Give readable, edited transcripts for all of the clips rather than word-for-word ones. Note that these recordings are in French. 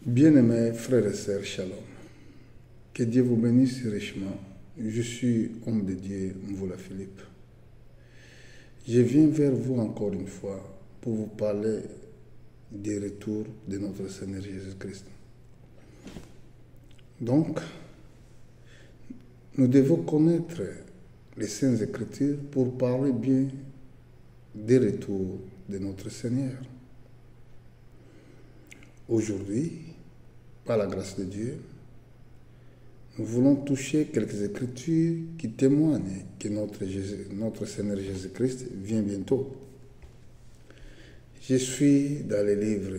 Bien-aimés frères et sœurs, shalom. Que Dieu vous bénisse richement. Je suis homme de Dieu, Mvoula Philippe. Je viens vers vous encore une fois pour vous parler du retour de notre Seigneur Jésus-Christ. Donc, nous devons connaître les Saintes Écritures pour parler bien des retours de notre Seigneur. Aujourd'hui, par la grâce de Dieu, nous voulons toucher quelques écritures qui témoignent que notre Seigneur Jésus-Christ vient bientôt. Je suis dans le livre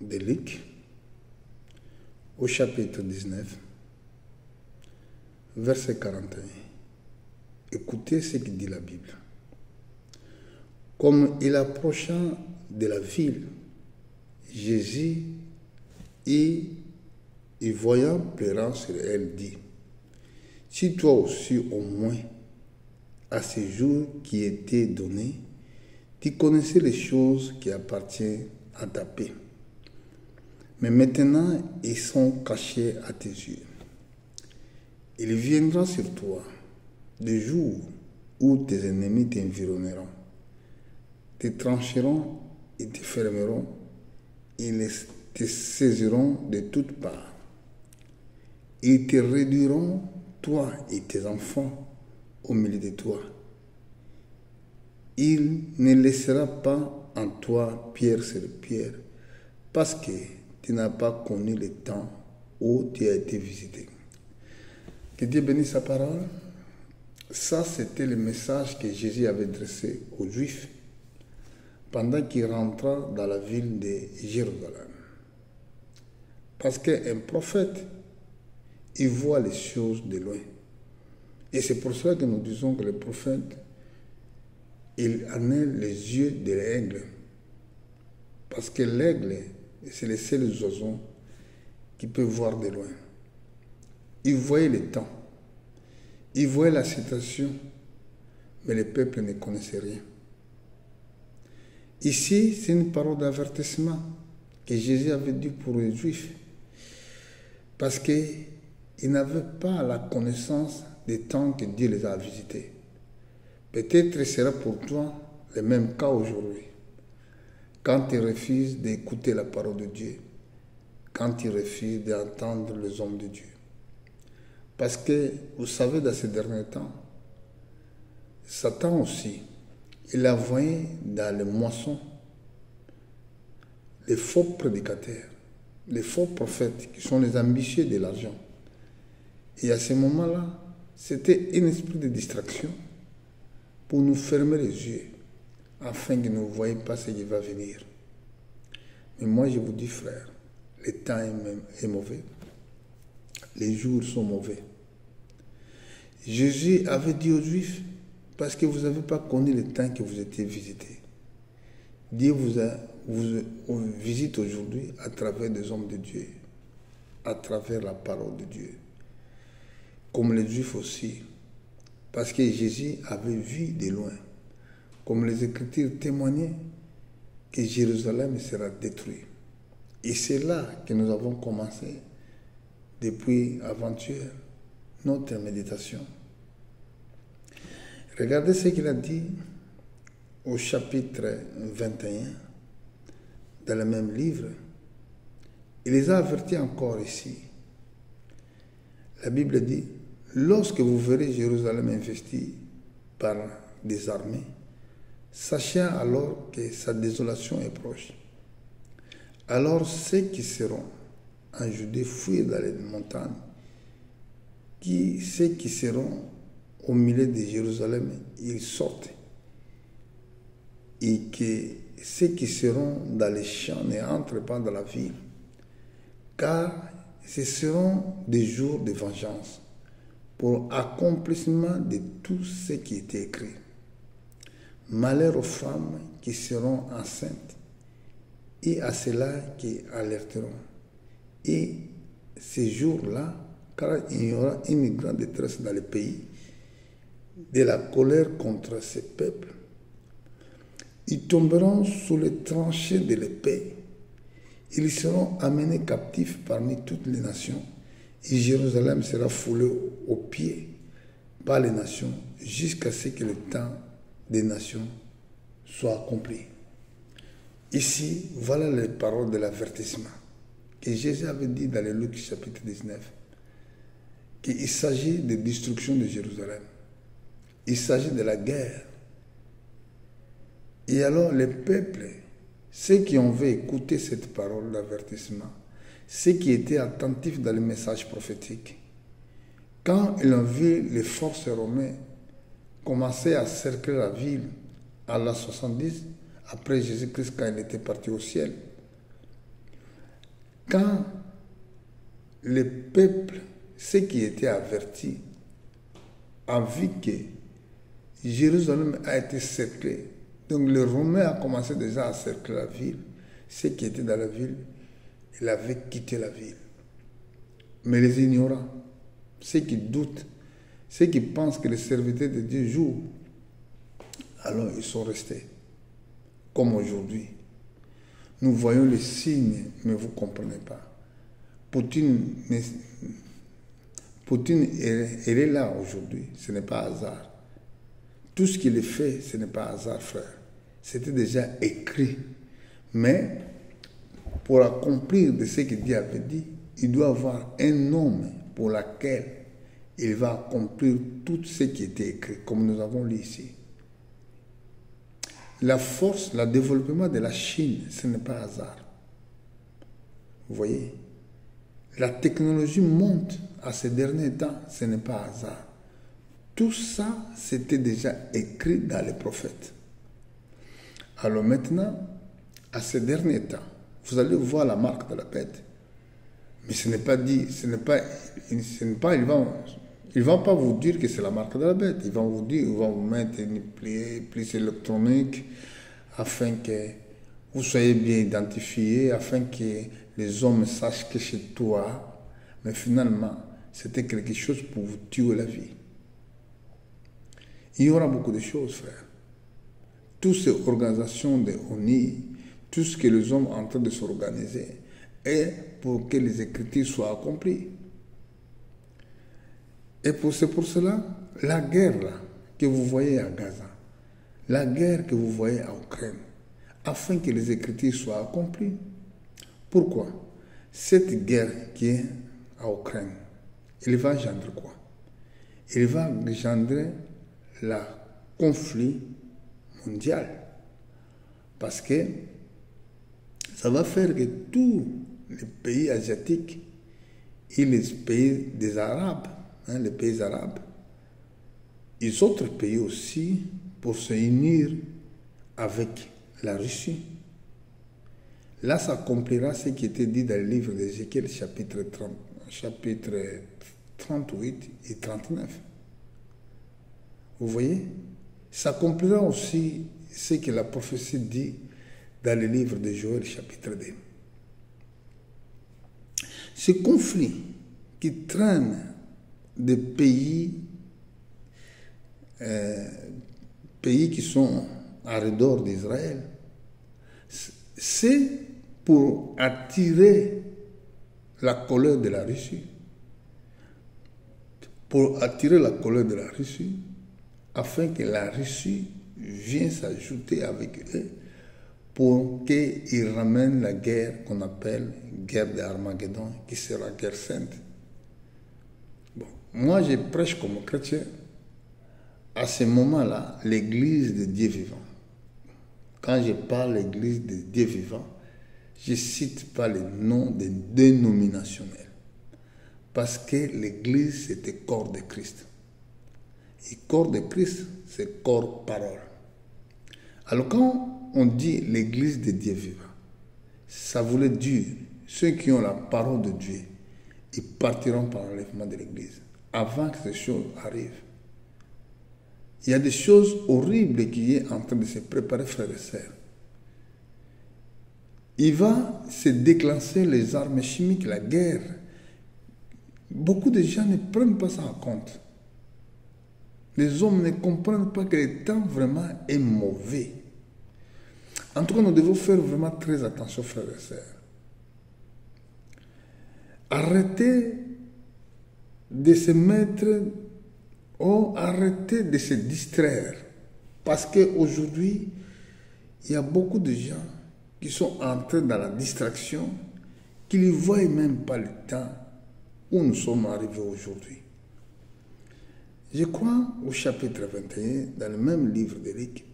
de Luc, au chapitre 19, verset 41. Écoutez ce que dit la Bible. Comme il approcha de la ville, Jésus y voyant pleurant sur elle, dit, « Si toi aussi au moins, à ce jour qui était donné, tu connaissais les choses qui appartiennent à ta paix. Mais maintenant, ils sont cachés à tes yeux. Il viendra sur toi des jours où tes ennemis t'environneront, te trancheront et te fermeront, ils te saisiront de toutes parts. Ils te réduiront, toi et tes enfants, au milieu de toi. Il ne laissera pas en toi pierre sur pierre, parce que tu n'as pas connu le temps où tu as été visité. » Que Dieu bénisse sa parole. Ça, c'était le message que Jésus avait dressé aux Juifs pendant qu'il rentra dans la ville de Jérusalem. Parce qu'un prophète, il voit les choses de loin. Et c'est pour cela que nous disons que le prophète, il en a les yeux de l'aigle. Parce que l'aigle, c'est le seul oiseau qui peut voir de loin. Il voyait le temps. Il voyait la situation. Mais le peuple ne connaissait rien. Ici, c'est une parole d'avertissement que Jésus avait dit pour les Juifs. Parce qu'ils n'avaient pas la connaissance des temps que Dieu les a visités. Peut-être ce sera pour toi le même cas aujourd'hui. Quand tu refuses d'écouter la parole de Dieu, quand tu refuses d'entendre les hommes de Dieu. Parce que, vous savez, dans ces derniers temps, Satan aussi, il a envoyé dans les moissons les faux prédicateurs, les faux prophètes qui sont les ambitieux de l'argent. Et à ce moment-là, c'était un esprit de distraction pour nous fermer les yeux afin que nous ne voyions pas ce qui va venir. Mais moi, je vous dis, frère, le temps est mauvais. Les jours sont mauvais. Jésus avait dit aux Juifs, parce que vous n'avez pas connu le temps que vous étiez visités. Dieu vous visite aujourd'hui à travers des hommes de Dieu, à travers la parole de Dieu. Comme les Juifs aussi, parce que Jésus avait vu de loin, comme les Écritures témoignaient, que Jérusalem sera détruit. Et c'est là que nous avons commencé, depuis avant-hier, notre méditation. Regardez ce qu'il a dit au chapitre 21, dans le même livre. Il les a avertis encore ici. La Bible dit, « Lorsque vous verrez Jérusalem investie par des armées, sachez alors que sa désolation est proche. Alors ceux qui seront en Judée fuient dans les montagnes, ceux qui seront au milieu de Jérusalem, ils sortent. Et que ceux qui seront dans les champs n'entrent pas dans la ville, car ce seront des jours de vengeance pour accomplissement de tout ce qui est écrit. Malheur aux femmes qui seront enceintes et à ceux-là qui alerteront. Et ces jours-là, car il y aura une grande détresse dans le pays, de la colère contre ces peuples. Ils tomberont sous les tranchées de l'épée Ils seront amenés captifs parmi toutes les nations et Jérusalem sera foulée aux pieds par les nations jusqu'à ce que le temps des nations soit accompli. Ici, voilà les paroles de l'avertissement que Jésus avait dit dans le Luc chapitre 19, qu'il s'agit de destruction de Jérusalem. Il s'agit de la guerre. Et alors les peuples, ceux qui ont vu écouter cette parole d'avertissement, ceux qui étaient attentifs dans le message prophétique, quand ils ont vu les forces romaines commencer à cercler la ville à l'an 70, après Jésus-Christ quand il était parti au ciel, quand les peuples, ceux qui étaient avertis, ont vu que Jérusalem a été cerclée, donc les Romains ont commencé déjà à cercler la ville, ceux qui étaient dans la ville, ils avaient quitté la ville. Mais les ignorants, ceux qui doutent, ceux qui pensent que les serviteurs de Dieu jouent, alors ils sont restés. Comme aujourd'hui. Nous voyons les signes, mais vous ne comprenez pas. Poutine, elle est là aujourd'hui. Ce n'est pas hasard. Tout ce qu'il fait, ce n'est pas hasard, frère. C'était déjà écrit. Mais pour accomplir de ce que Dieu avait dit, il doit avoir un homme pour lequel il va accomplir tout ce qui était écrit, comme nous avons lu ici. La force, le développement de la Chine, ce n'est pas hasard. Vous voyez, la technologie monte à ces derniers temps, ce n'est pas hasard. Tout ça, c'était déjà écrit dans les prophètes. Alors maintenant, à ces derniers temps, vous allez voir la marque de la bête. Mais ce n'est pas dit, ils ne vont pas vous dire que c'est la marque de la bête. Ils vont vous dire, ils vont vous mettre une prise électronique afin que vous soyez bien identifié, afin que les hommes sachent que c'est toi. Mais finalement, c'était quelque chose pour vous tuer la vie. Il y aura beaucoup de choses, frère. Toutes ces organisations de ONI, tout ce que les hommes sont en train de s'organiser, est pour que les Écritures soient accomplies. Et c'est pour cela, la guerre là, que vous voyez à Gaza, la guerre que vous voyez en Ukraine, afin que les Écritures soient accomplies. Pourquoi? Cette guerre qui est en Ukraine, elle va engendrer quoi? Elle va engendrer le conflit mondial. Parce que ça va faire que tous les pays asiatiques et les pays des Arabes, les pays arabes, les autres pays aussi, pour se unir avec la Russie. Là, ça accomplira ce qui était dit dans le livre d'Ézéchiel, chapitre 38 et 39. Vous voyez? Ça accomplira aussi ce que la prophétie dit dans le livre de Joël, chapitre 2. Ce conflit qui traîne des pays qui sont à redor d'Israël, c'est pour attirer la colère de la Russie. Pour attirer la colère de la Russie, afin que la Russie vienne s'ajouter avec eux pour qu'ils ramènent la guerre qu'on appelle guerre d'Armageddon, qui sera guerre sainte. Bon, moi, je prêche comme chrétien. À ce moment-là, l'église de Dieu vivant. Quand je parle l'église de Dieu vivant, je ne cite pas les noms des dénominationnels. Parce que l'église, c'est le corps de Christ. Et corps de Christ, c'est corps parole. Alors quand on dit l'église de Dieu vivant, ça voulait dire ceux qui ont la parole de Dieu, ils partiront par l'enlèvement de l'église avant que ces choses arrivent. Il y a des choses horribles qui sont en train de se préparer, frères et sœurs. Il va se déclencher les armes chimiques, la guerre. Beaucoup de gens ne prennent pas ça en compte. Les hommes ne comprennent pas que le temps vraiment est mauvais. En tout cas, nous devons faire vraiment très attention, frères et sœurs. arrêtez de se mettre, arrêtez de se distraire. Parce qu'aujourd'hui, il y a beaucoup de gens qui sont entrés dans la distraction, qui ne voient même pas le temps où nous sommes arrivés aujourd'hui. Je crois au chapitre 21, dans le même livre d'Éric,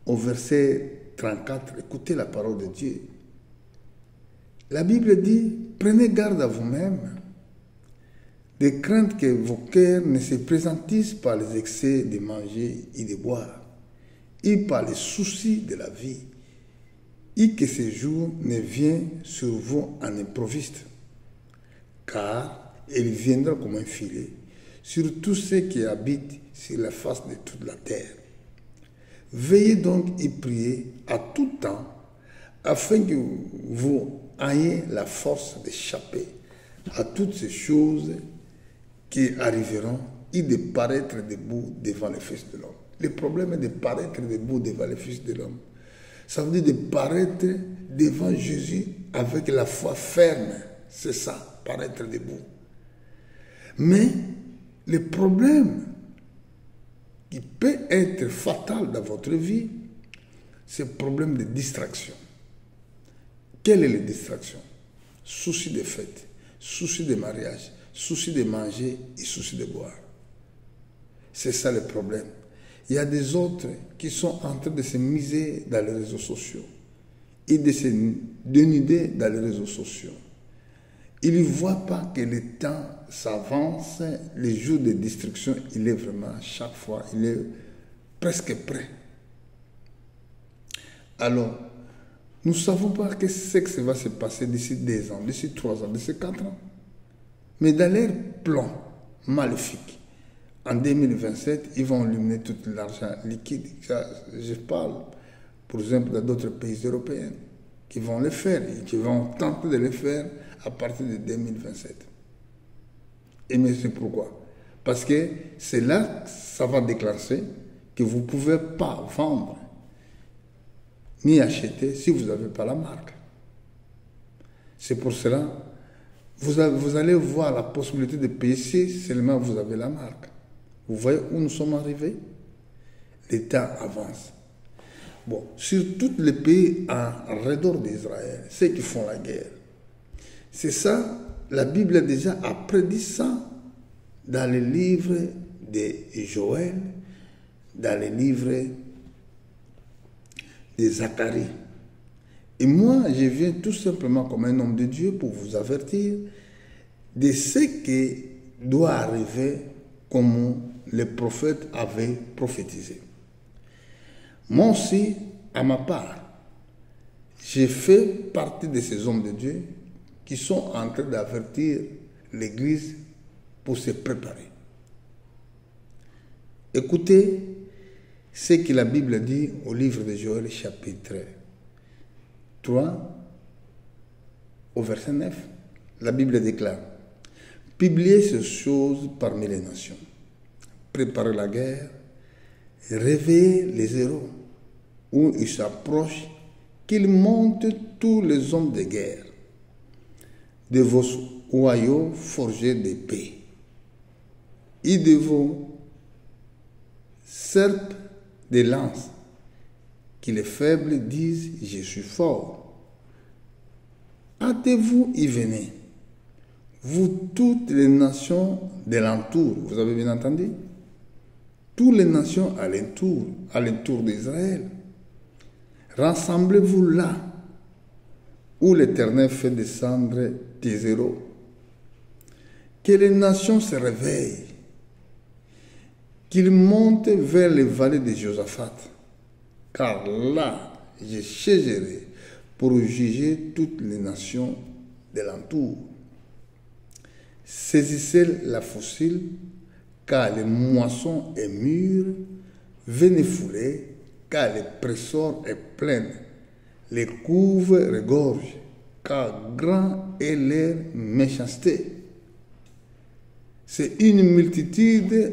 au verset 34, écoutez la parole de Dieu. La Bible dit, prenez garde à vous-même, de crainte que vos cœurs ne se présentissent par les excès de manger et de boire, et par les soucis de la vie, et que ce jour ne vienne sur vous en improviste, car il viendra comme un filet sur tous ceux qui habitent sur la face de toute la terre. Veillez donc et priez à tout temps, afin que vous ayez la force d'échapper à toutes ces choses qui arriveront et de paraître debout devant le Fils de l'homme. Le problème est de paraître debout devant le Fils de l'homme. Ça veut dire de paraître devant Jésus avec la foi ferme. C'est ça, paraître debout. Mais le problème qui peut être fatal dans votre vie, c'est le problème de distraction. Quelle est la distraction? Souci de fête, souci de mariage, souci de manger et souci de boire. C'est ça le problème. Il y a des autres qui sont en train de se miser dans les réseaux sociaux et de se dénuder dans les réseaux sociaux. Ils ne voient pas que le temps s'avance, les jours de destruction, il est vraiment, chaque fois, il est presque prêt. Alors, nous ne savons pas ce que va se passer d'ici 2 ans, d'ici 3 ans, d'ici 4 ans. Mais dans leur plan maléfique, en 2027, ils vont éliminer tout l'argent liquide. Je parle, par exemple, d'autres pays européens qui vont le faire et qui vont tenter de le faire à partir de 2027. Et mais c'est pourquoi? Parce que c'est là que ça va déclencher que vous ne pouvez pas vendre ni acheter si vous n'avez pas la marque. C'est pour cela vous allez voir la possibilité de payer si seulement vous avez la marque. Vous voyez où nous sommes arrivés? Le temps avance. Bon, sur tous les pays en redor d'Israël, ceux qui font la guerre, c'est ça, la Bible déjà a prédit ça dans les livres de Joël, dans les livres de Zacharie. Et moi, je viens tout simplement comme un homme de Dieu pour vous avertir de ce qui doit arriver comme les prophètes avaient prophétisé. Moi aussi, à ma part, j'ai fait partie de ces hommes de Dieu qui sont en train d'avertir l'Église pour se préparer. Écoutez ce que la Bible dit au livre de Joël, chapitre 3, au verset 9. La Bible déclare: publiez ces choses parmi les nations, préparez la guerre, réveillez les héros, où ils s'approchent, qu'ils montent tous les hommes de guerre, de vos royaux forgés d'épée, et de vos serpes de lances, que les faibles disent: je suis fort. Hâtez-vous et venez, vous toutes les nations de l'entour. Vous avez bien entendu? Toutes les nations à l'entour d'Israël. Rassemblez-vous là où l'Éternel fait descendre des héros. Que les nations se réveillent, qu'ils montent vers les vallées de Josaphat, car là, je siégerai pour juger toutes les nations de l'entour. Saisissez la fossile, car le moisson est mûr, venez fouler, car le pressor est plein, les couves regorgent, car grand est leur méchanceté. C'est une multitude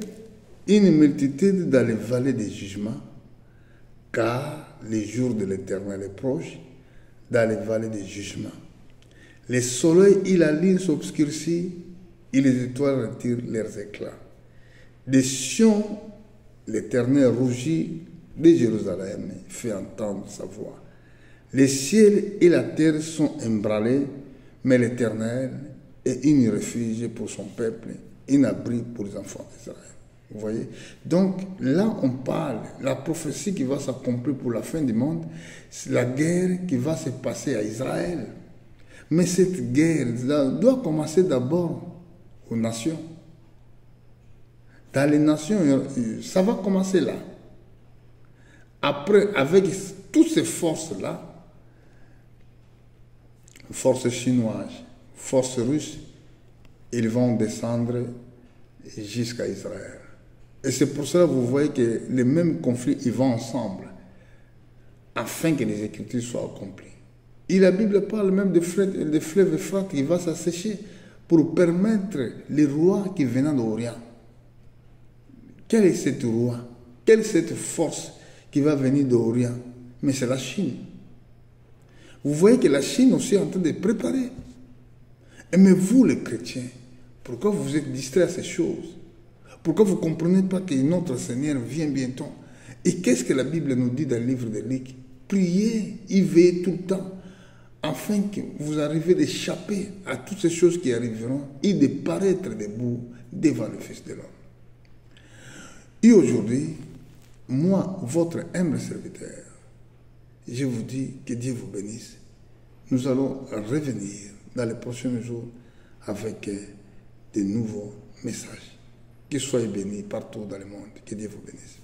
dans les vallées des jugements, car le jour de l'Éternel est proche, dans les vallées des jugements. Les soleils et la lune s'obscurcissent et les étoiles retirent leurs éclats. Des cieux, l'Éternel rougit, de Jérusalem fait entendre sa voix. Les ciels et la terre sont ébranlés, mais l'Éternel est un refuge pour son peuple, un abri pour les enfants d'Israël. Vous voyez? Donc là, on parle, la prophétie qui va s'accomplir pour la fin du monde, c'est la guerre qui va se passer à Israël. Mais cette guerre doit commencer d'abord aux nations. Dans les nations, ça va commencer là. Après, avec toutes ces forces-là, forces chinoises, forces russes, ils vont descendre jusqu'à Israël. Et c'est pour cela que vous voyez que les mêmes conflits, ils vont ensemble, afin que les Écritures soient accomplies. Et la Bible parle même de fleuves Euphrate qui va s'assécher pour permettre les rois qui venaient d'Orient. Quel est ce roi? Quelle est cette force qui va venir d'Orient? Mais c'est la Chine. Vous voyez que la Chine aussi est en train de préparer. Mais vous, les chrétiens, pourquoi vous êtes distraits à ces choses? Pourquoi vous ne comprenez pas que notre Seigneur vient bientôt? Et qu'est-ce que la Bible nous dit dans le livre de Luc? Priez et veillez tout le temps, afin que vous arriviez d'échapper à toutes ces choses qui arriveront et de paraître debout devant le Fils de l'homme. Et aujourd'hui, moi, votre humble serviteur, je vous dis que Dieu vous bénisse. Nous allons revenir dans les prochains jours avec de nouveaux messages. Que soyez bénis partout dans le monde. Que Dieu vous bénisse.